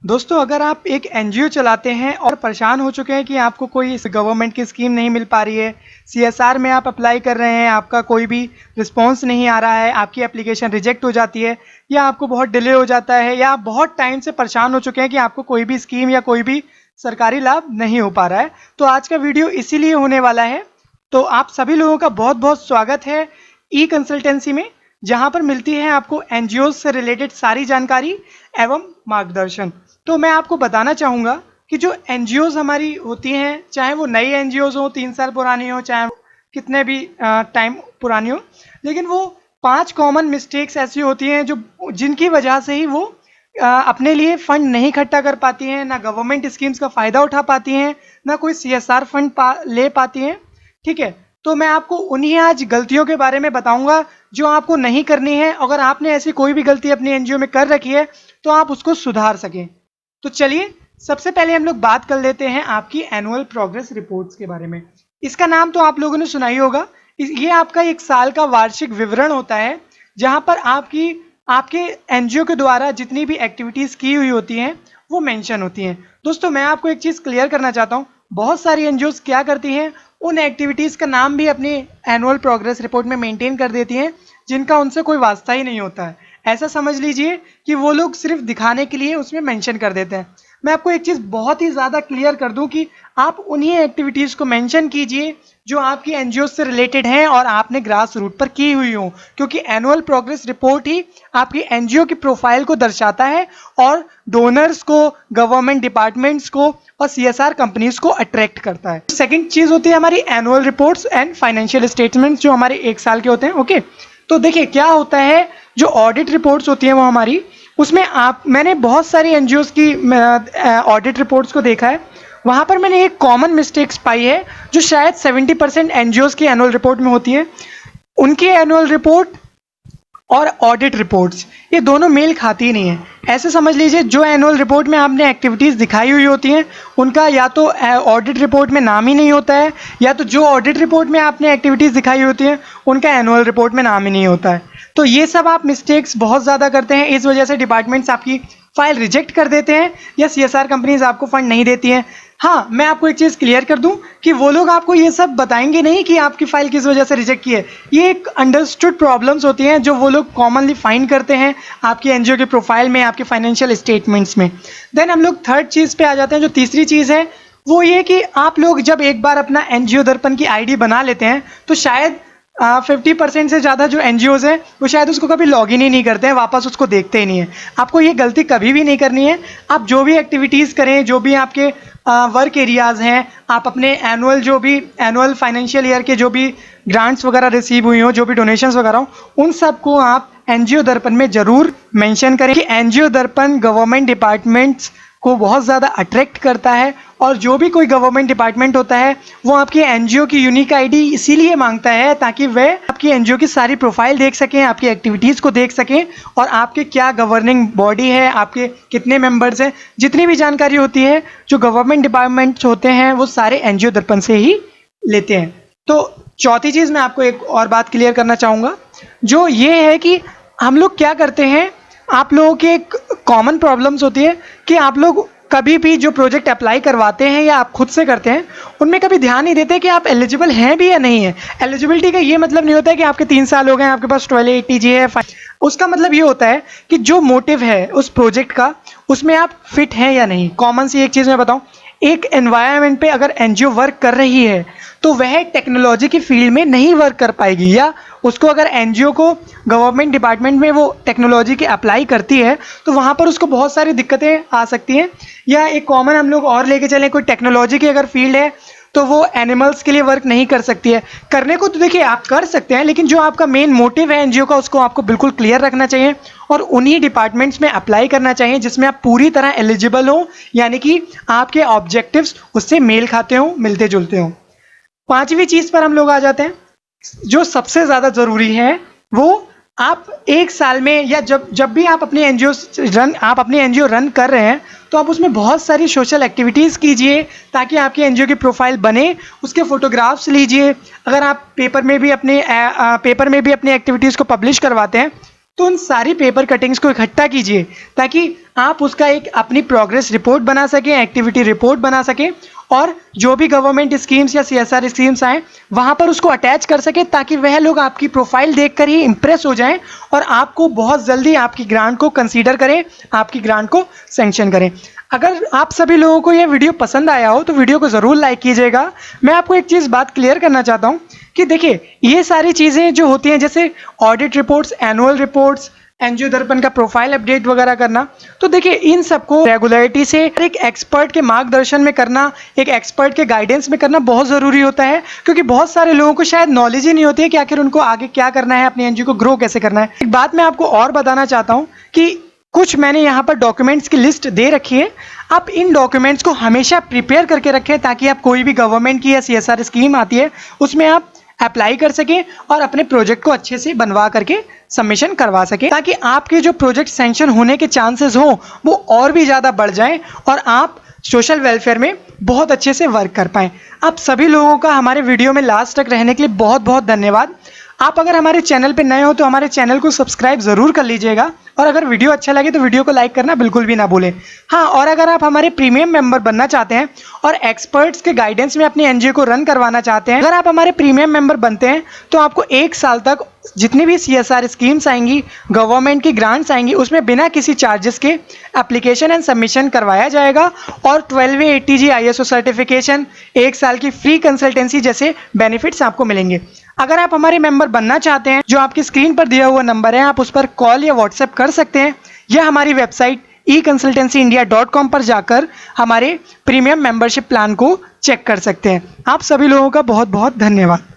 दोस्तों, अगर आप एक एनजीओ चलाते हैं और परेशान हो चुके हैं कि आपको कोई इस गवर्नमेंट की स्कीम नहीं मिल पा रही है, सीएसआर में आप अप्लाई कर रहे हैं, आपका कोई भी रिस्पांस नहीं आ रहा है, आपकी एप्लीकेशन रिजेक्ट हो जाती है या आपको बहुत डिले हो जाता है या आप बहुत टाइम से परेशान हो चुके हैं कि आपको कोई भी स्कीम या कोई भी सरकारी लाभ नहीं हो पा रहा है, तो आज का वीडियो इसीलिए होने वाला है। तो आप सभी लोगों का बहुत बहुत स्वागत है ई कंसल्टेंसी में, जहां पर मिलती है आपको एनजीओ से रिलेटेड सारी जानकारी एवं मार्गदर्शन। तो मैं आपको बताना चाहूँगा कि जो एनजीओज़ हमारी होती हैं, चाहे वो नई एनजीओज़ हो, 3 साल पुरानी हो, चाहे कितने भी टाइम पुरानी हो, लेकिन वो 5 कॉमन मिस्टेक्स ऐसी होती हैं जो जिनकी वजह से ही वो अपने लिए फंड नहीं इकट्ठा कर पाती हैं, ना गवर्नमेंट स्कीम्स का फ़ायदा उठा पाती हैं, ना कोई सीएसआर फंड ले पाती हैं। ठीक है, तो मैं आपको उन्हीं आज गलतियों के बारे में बताऊंगा जो आपको नहीं करनी है। अगर आपने ऐसी कोई भी गलती अपनी एनजीओ में कर रखी है तो आप उसको सुधार सकें। तो चलिए, सबसे पहले हम लोग बात कर लेते हैं आपकी एनुअल प्रोग्रेस रिपोर्ट्स के बारे में। इसका नाम तो आप लोगों ने सुना ही होगा। ये आपका एक साल का वार्षिक विवरण होता है, जहां पर आपके एनजीओ के द्वारा जितनी भी एक्टिविटीज़ की हुई होती हैं वो मेंशन होती हैं। दोस्तों, मैं आपको एक चीज़ क्लियर करना चाहता हूँ, बहुत सारी एनजीओज क्या करती हैं, उन एक्टिविटीज़ का नाम भी अपनी एनुअल प्रोग्रेस रिपोर्ट में मेंटेन कर देती हैं जिनका उनसे कोई वास्ता ही नहीं होता है। ऐसा समझ लीजिए कि वो लोग सिर्फ दिखाने के लिए उसमें मेंशन कर देते हैं। मैं आपको एक चीज़ बहुत ही ज़्यादा क्लियर कर दूं कि आप उन्हीं एक्टिविटीज़ को मेंशन कीजिए जो आपकी एनजीओ से रिलेटेड हैं और आपने ग्रास रूट पर की हुई हो, क्योंकि एनुअल प्रोग्रेस रिपोर्ट ही आपकी एनजीओ की प्रोफाइल को दर्शाता है और डोनर्स को, गवर्नमेंट डिपार्टमेंट्स को और सीएसआर कंपनीज को अट्रैक्ट करता है। सेकंड चीज़ होती है हमारी annual reports and financial statements, जो हमारे 1 साल के होते हैं। ओके, तो देखिए क्या होता है, जो ऑडिट रिपोर्ट्स होती हैं वो हमारी, उसमें मैंने बहुत सारी एनजीओज की ऑडिट रिपोर्ट्स को देखा है। वहाँ पर मैंने एक कॉमन मिस्टेक्स पाई है जो शायद 70% एनजीओज की एनुअल रिपोर्ट में होती है। उनकी एनुअल रिपोर्ट और ऑडिट रिपोर्ट्स, ये दोनों मेल खाती ही नहीं है। ऐसे समझ लीजिए, जो एनुअल रिपोर्ट में आपने एक्टिविटीज़ दिखाई हुई होती हैं उनका या तो ऑडिट रिपोर्ट में नाम ही नहीं होता है, या तो जो ऑडिट रिपोर्ट में आपने एक्टिविटीज़ दिखाई होती हैं उनका एनुअल रिपोर्ट में नाम ही नहीं होता है। तो ये सब आप मिस्टेक्स बहुत ज़्यादा करते हैं, इस वजह से डिपार्टमेंट्स आपकी फाइल रिजेक्ट कर देते हैं या सीएसआर कंपनीज आपको फंड नहीं देती हैं। हाँ, मैं आपको एक चीज़ क्लियर कर दूं कि वो लोग आपको ये सब बताएंगे नहीं कि आपकी फाइल किस वजह से रिजेक्ट की है। ये एक अंडरस्टूड प्रॉब्लम्स होती हैं जो वो लोग कॉमनली फाइंड करते हैं आपकी एनजीओ के प्रोफाइल में, आपके फाइनेंशियल स्टेटमेंट्स में। देन हम लोग थर्ड चीज़ पे आ जाते हैं। जो तीसरी चीज़ है वो ये कि आप लोग जब एक बार अपना एनजीओ दर्पण की आईडी बना लेते हैं तो शायद 50% से ज़्यादा जो एनजीओज हैं वो शायद उसको कभी लॉगिन ही नहीं करते हैं, वापस उसको देखते ही नहीं है। आपको ये गलती कभी भी नहीं करनी है। आप जो भी एक्टिविटीज़ करें, जो भी आपके वर्क एरियाज़ हैं, आप अपने एनुअल फाइनेंशियल ईयर के जो भी ग्रांट्स वगैरह रिसीव हुई हो, जो भी डोनेशंस वगैरह हो, उन सब को आप एनजीओ दर्पण में ज़रूर मेंशन करें कि एनजीओ दर्पण गवर्नमेंट डिपार्टमेंट्स को बहुत ज़्यादा अट्रैक्ट करता है और जो भी कोई गवर्नमेंट डिपार्टमेंट होता है वो आपकी एनजीओ की यूनिक आईडी इसीलिए मांगता है ताकि वह आपकी एनजीओ की सारी प्रोफाइल देख सकें, आपकी एक्टिविटीज़ को देख सकें और आपके क्या गवर्निंग बॉडी है, आपके कितने मेंबर्स हैं, जितनी भी जानकारी होती है जो गवर्नमेंट डिपार्टमेंट्स होते हैं वो सारे एनजीओ दर्पण से ही लेते हैं। तो चौथी चीज़ मैं आपको एक और बात क्लियर करना चाहूँगा, जो ये है कि हम लोग क्या करते हैं, आप लोगों की एक कॉमन प्रॉब्लम्स होती है कि आप लोग कभी भी जो प्रोजेक्ट अप्लाई करवाते हैं या आप खुद से करते हैं उनमें कभी ध्यान नहीं देते कि आप एलिजिबल हैं भी या नहीं है। एलिजिबिलिटी का ये मतलब नहीं होता है कि आपके 3 साल हो गए, आपके पास 1280 जी है। उसका मतलब ये होता है कि जो मोटिव है उस प्रोजेक्ट का, उसमें आप फिट हैं या नहीं। कॉमन सी एक चीज़ मैं बताऊँ, एक एनवायरनमेंट पे अगर एनजीओ वर्क कर रही है तो वह टेक्नोलॉजी की फील्ड में नहीं वर्क कर पाएगी, या उसको अगर एनजीओ को गवर्नमेंट डिपार्टमेंट में वो टेक्नोलॉजी के अप्लाई करती है तो वहाँ पर उसको बहुत सारी दिक्कतें आ सकती हैं। या एक कॉमन हम लोग और लेके चलें, कोई टेक्नोलॉजी की अगर फील्ड है तो वो एनिमल्स के लिए वर्क नहीं कर सकती है। करने को तो देखिए आप कर सकते हैं, लेकिन जो आपका मेन मोटिव है एनजीओ का उसको आपको बिल्कुल क्लियर रखना चाहिए और उन्हीं डिपार्टमेंट्स में अप्लाई करना चाहिए जिसमें आप पूरी तरह एलिजिबल हो, यानी कि आपके ऑब्जेक्टिव्स उससे मेल खाते हो, मिलते जुलते हो। 5वीं चीज़ पर हम लोग आ जाते हैं, जो सबसे ज़्यादा ज़रूरी है वो आप 1 साल में या जब भी आप अपनी एनजीओ रन कर रहे हैं तो आप उसमें बहुत सारी सोशल एक्टिविटीज़ कीजिए ताकि आपकी एनजीओ की प्रोफाइल बने। उसके फोटोग्राफ्स लीजिए। अगर आप पेपर में भी अपनी एक्टिविटीज़ को पब्लिश करवाते हैं तो उन सारी पेपर कटिंग्स को इकट्ठा कीजिए ताकि आप उसका एक अपनी प्रोग्रेस रिपोर्ट बना सकें, एक्टिविटी रिपोर्ट बना सकें और जो भी गवर्नमेंट स्कीम्स या सीएसआर स्कीम्स आए वहाँ पर उसको अटैच कर सकें ताकि वह लोग आपकी प्रोफाइल देखकर ही इंप्रेस हो जाएं और आपको बहुत जल्दी आपकी ग्रांट को कंसीडर करें, आपकी ग्रांट को सैंक्शन करें। अगर आप सभी लोगों को यह वीडियो पसंद आया हो तो वीडियो को ज़रूर लाइक कीजिएगा। मैं आपको एक चीज़ बात क्लियर करना चाहता हूँ कि देखिए ये सारी चीज़ें जो होती हैं जैसे audit reports, annual reports, NGO दर्पण का प्रोफाइल अपडेट वगैरह करना, तो देखिए इन सबको रेगुलरिटी से एक एक्सपर्ट के मार्गदर्शन में करना, एक एक्सपर्ट के गाइडेंस में करना बहुत ज़रूरी होता है क्योंकि बहुत सारे लोगों को शायद नॉलेज ही नहीं होती है कि आखिर उनको आगे क्या करना है, अपनी एनजीओ को ग्रो कैसे करना है। एक बात मैं आपको और बताना चाहता हूँ कि कुछ मैंने यहाँ पर डॉक्यूमेंट्स की लिस्ट दे रखी है, आप इन डॉक्यूमेंट्स को हमेशा प्रिपेयर करके रखें ताकि आप कोई भी गवर्नमेंट की या सीएसआर स्कीम आती है उसमें आप अप्लाई कर सकें और अपने प्रोजेक्ट को अच्छे से बनवा करके सबमिशन करवा सकें ताकि आपके जो प्रोजेक्ट सैंक्शन होने के चांसेस हों वो और भी ज़्यादा बढ़ जाएं और आप सोशल वेलफेयर में बहुत अच्छे से वर्क कर पाएं। आप सभी लोगों का हमारे वीडियो में लास्ट तक रहने के लिए बहुत बहुत धन्यवाद। आप अगर हमारे चैनल पे नए हो तो हमारे चैनल को सब्सक्राइब ज़रूर कर लीजिएगा और अगर वीडियो अच्छा लगे तो वीडियो को लाइक करना बिल्कुल भी ना भूलें। हाँ, और अगर आप हमारे प्रीमियम मेंबर बनना चाहते हैं और एक्सपर्ट्स के गाइडेंस में अपनी एनजीओ को रन करवाना चाहते हैं, अगर आप हमारे प्रीमियम मेंबर बनते हैं तो आपको 1 साल तक जितनी भी सीएसआर स्कीम्स आएंगी, गवर्नमेंट की ग्रांट्स आएंगी, उसमें बिना किसी चार्जेस के एप्लीकेशन एंड सबमिशन करवाया जाएगा और 12A ATG ISO सर्टिफिकेशन, 1 साल की फ्री कंसल्टेंसी जैसे बेनिफिट्स आपको मिलेंगे। अगर आप हमारे मेंबर बनना चाहते हैं, जो आपकी स्क्रीन पर दिया हुआ नंबर है, आप उस पर कॉल या व्हाट्सएप कर सकते हैं या हमारी वेबसाइट econsultancyindia.com पर जाकर हमारे प्रीमियम मेंबरशिप प्लान को चेक कर सकते हैं। आप सभी लोगों का बहुत बहुत धन्यवाद।